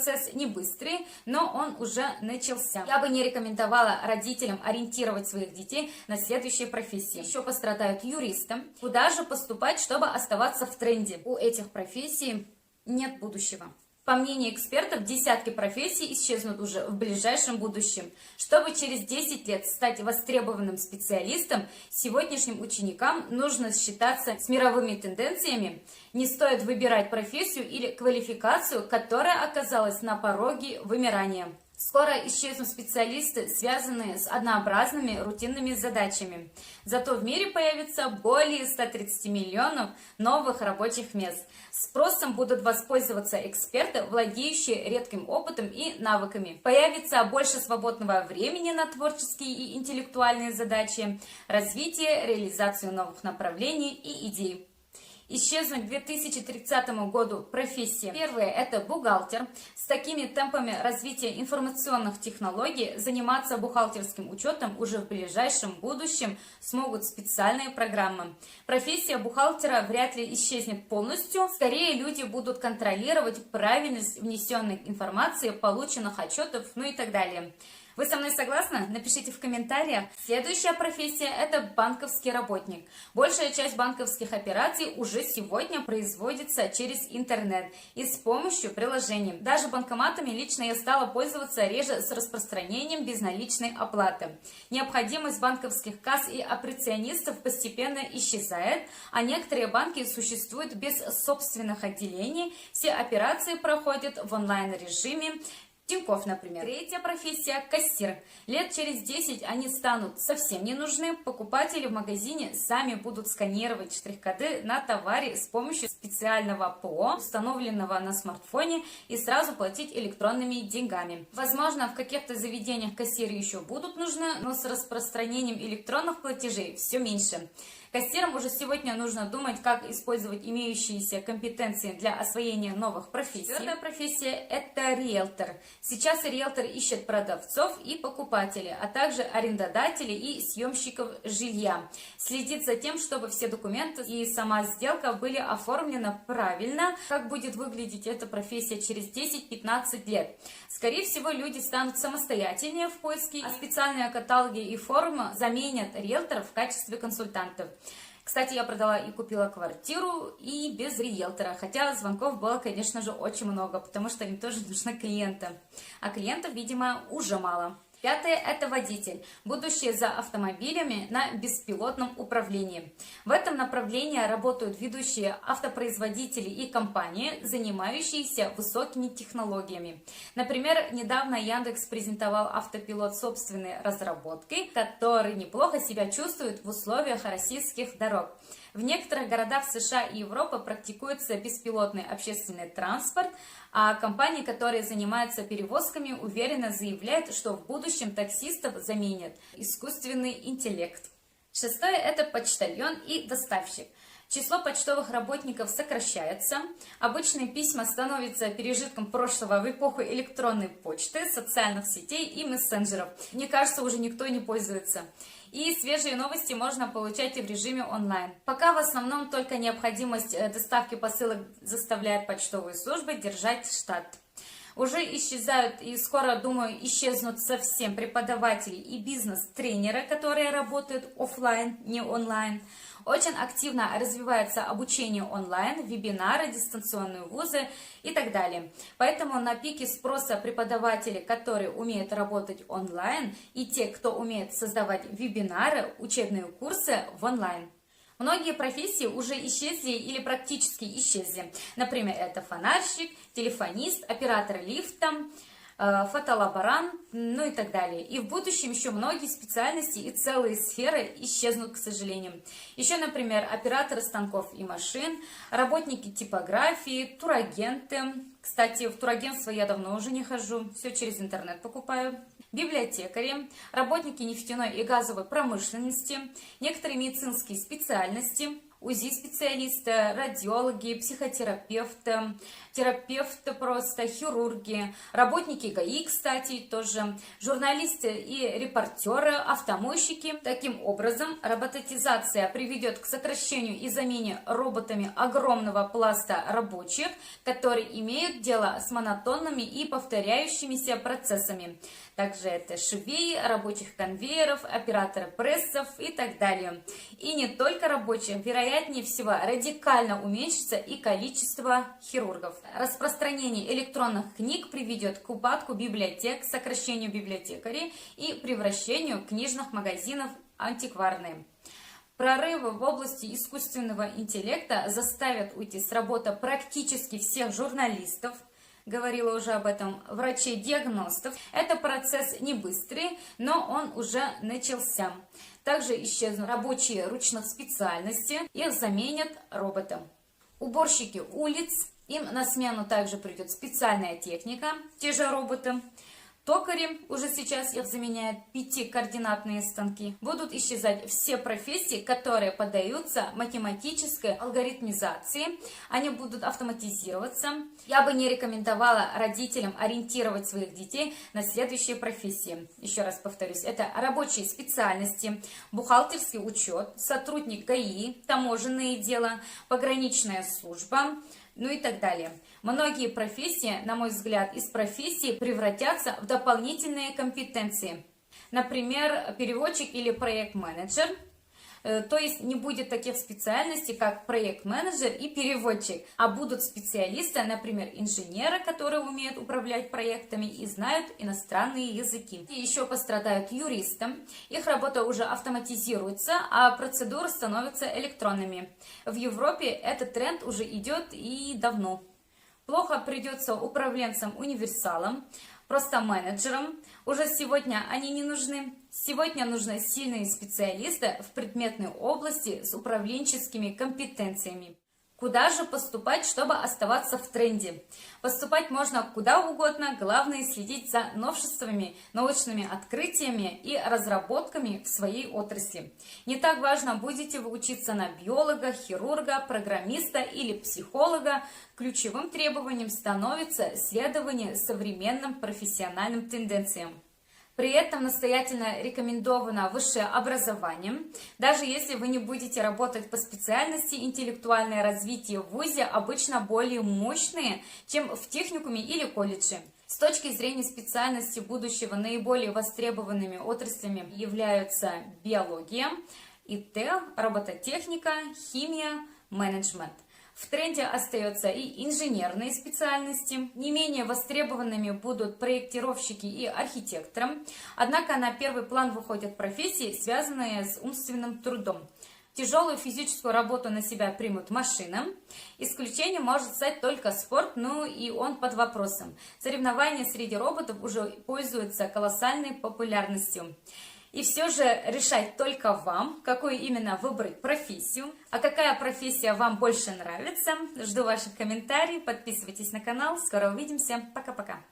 процесс не быстрый, но он уже начался. Я бы не рекомендовала родителям ориентировать своих детей на следующие профессии. Еще пострадают юристы. Куда же поступать, чтобы оставаться в тренде? У этих профессий нет будущего. По мнению экспертов, десятки профессий исчезнут уже в ближайшем будущем. Чтобы через 10 лет стать востребованным специалистом, сегодняшним ученикам нужно считаться с мировыми тенденциями. Не стоит выбирать профессию или квалификацию, которая оказалась на пороге вымирания. Скоро исчезнут специалисты, связанные с однообразными рутинными задачами. Зато в мире появится более 130 миллионов новых рабочих мест. Спросом будут воспользоваться эксперты, владеющие редким опытом и навыками. Появится больше свободного времени на творческие и интеллектуальные задачи, развитие, реализацию новых направлений и идей. Исчезнут к 2030 году профессии. Первое – это бухгалтер. С такими темпами развития информационных технологий заниматься бухгалтерским учетом уже в ближайшем будущем смогут специальные программы. Профессия бухгалтера вряд ли исчезнет полностью. Скорее, люди будут контролировать правильность внесенной информации, полученных отчетов, ну и так далее. Вы со мной согласны? Напишите в комментариях. Следующая профессия – это банковский работник. Большая часть банковских операций уже сегодня производится через интернет и с помощью приложений. Даже банкоматами лично я стала пользоваться реже с распространением безналичной оплаты. Необходимость банковских касс и операционистов постепенно исчезает, а некоторые банки существуют без собственных отделений. Все операции проходят в онлайн-режиме. Тинькофф, например. Третья профессия – кассир. Лет через 10 они станут совсем не нужны. Покупатели в магазине сами будут сканировать штрих-коды на товаре с помощью специального ПО, установленного на смартфоне, и сразу платить электронными деньгами. Возможно, в каких-то заведениях кассиры еще будут нужны, но с распространением электронных платежей все меньше. Кассирам уже сегодня нужно думать, как использовать имеющиеся компетенции для освоения новых профессий. Четвертая профессия – это риэлтор. Сейчас риэлтор ищет продавцов и покупателей, а также арендодателей и съемщиков жилья. Следит за тем, чтобы все документы и сама сделка были оформлены правильно. Как будет выглядеть эта профессия через 10-15 лет? Скорее всего, люди станут самостоятельнее в поиске, а специальные каталоги и форумы заменят риэлторов в качестве консультантов. Кстати, я продала и купила квартиру и без риэлтора, хотя звонков было, конечно же, очень много, потому что им тоже нужны клиенты, а клиентов, видимо, уже мало. Пятое – это водитель, будущее за автомобилями на беспилотном управлении. В этом направлении работают ведущие автопроизводители и компании, занимающиеся высокими технологиями. Например, недавно Яндекс презентовал автопилот собственной разработки, который неплохо себя чувствует в условиях российских дорог. В некоторых городах США и Европы практикуется беспилотный общественный транспорт, а компании, которые занимаются перевозками, уверенно заявляют, что в будущем таксистов заменит искусственный интеллект. Шестое – это почтальон и доставщик. Число почтовых работников сокращается, обычные письма становятся пережитком прошлого в эпоху электронной почты, социальных сетей и мессенджеров. Мне кажется, уже никто не пользуется. И свежие новости можно получать и в режиме онлайн. Пока в основном только необходимость доставки посылок заставляет почтовые службы держать штат. Уже исчезают и скоро, думаю, исчезнут совсем преподаватели и бизнес-тренеры, которые работают офлайн, не онлайн. Очень активно развивается обучение онлайн, вебинары, дистанционные вузы и так далее. Поэтому на пике спроса преподаватели, которые умеют работать онлайн, и те, кто умеет создавать вебинары, учебные курсы в онлайн. Многие профессии уже исчезли или практически исчезли. Например, это фонарщик, телефонист, оператор лифта, фотолаборант, ну и так далее. И в будущем еще многие специальности и целые сферы исчезнут, к сожалению. Еще, например, операторы станков и машин, работники типографии, турагенты. Кстати, в турагентство я давно уже не хожу, все через интернет покупаю. Библиотекари, работники нефтяной и газовой промышленности, некоторые медицинские специальности, УЗИ-специалисты, радиологи, психотерапевты, терапевты просто, хирурги, работники ГАИ, кстати, тоже, журналисты и репортеры, автомойщики. Таким образом, роботизация приведет к сокращению и замене роботами огромного пласта рабочих, которые имеют дело с монотонными и повторяющимися процессами. Также это швеи, рабочих конвейеров, операторы прессов и так далее. И не только рабочих, вероятнее всего, радикально уменьшится и количество хирургов. Распространение электронных книг приведет к упадку библиотек, сокращению библиотекарей и превращению книжных магазинов в антикварные. Прорывы в области искусственного интеллекта заставят уйти с работы практически всех журналистов, говорила уже об этом, врачей-диагностов. Это процесс не быстрый, но он уже начался. Также исчезнут рабочие ручных специальностей, их заменят роботом. Уборщики улиц, им на смену также придет специальная техника, те же роботы. Токари, уже сейчас их заменяют 5-координатные станки. Будут исчезать все профессии, которые поддаются математической алгоритмизации. Они будут автоматизироваться. Я бы не рекомендовала родителям ориентировать своих детей на следующие профессии. Еще раз повторюсь, это рабочие специальности, бухгалтерский учет, сотрудник ГАИ, таможенные дела, пограничная служба, ну и так далее. Многие профессии, на мой взгляд, из профессий превратятся в дополнительные компетенции. Например, переводчик или проект-менеджер. То есть не будет таких специальностей, как проект-менеджер и переводчик, а будут специалисты, например, инженеры, которые умеют управлять проектами и знают иностранные языки. И еще пострадают юристы. Их работа уже автоматизируется, а процедуры становятся электронными. В Европе этот тренд уже идет и давно. Плохо придется управленцам-универсалам, просто менеджерам. Уже сегодня они не нужны. Сегодня нужны сильные специалисты в предметной области с управленческими компетенциями. Куда же поступать, чтобы оставаться в тренде? Поступать можно куда угодно, главное следить за новшествами, научными открытиями и разработками в своей отрасли. Не так важно, будете вы учиться на биолога, хирурга, программиста или психолога, ключевым требованием становится следование современным профессиональным тенденциям. При этом настоятельно рекомендовано высшее образование. Даже если вы не будете работать по специальности, интеллектуальное развитие в ВУЗе обычно более мощные, чем в техникуме или колледже. С точки зрения специальности будущего наиболее востребованными отраслями являются биология, ИТ, робототехника, химия, менеджмент. В тренде остаются и инженерные специальности. Не менее востребованными будут проектировщики и архитекторы. Однако на первый план выходят профессии, связанные с умственным трудом. Тяжелую физическую работу на себя примут машины. Исключением может стать только спорт, но и он под вопросом. Соревнования среди роботов уже пользуются колоссальной популярностью. И все же решать только вам, какую именно выбрать профессию. А какая профессия вам больше нравится? Жду ваших комментариев, подписывайтесь на канал. Скоро увидимся. Пока-пока.